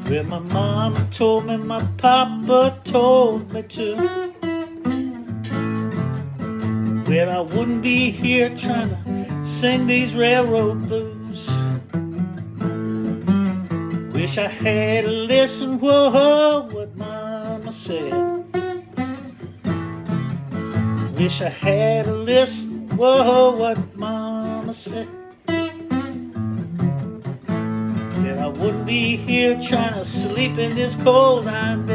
Well, my mama told me, my papa told me to. Well, I wouldn't be here trying to sing these railroad blues. Wish I had listened, whoa, what mama said. Wish I had listened, whoa, what mama said. Then I wouldn't be here trying to sleep in this cold iron bed.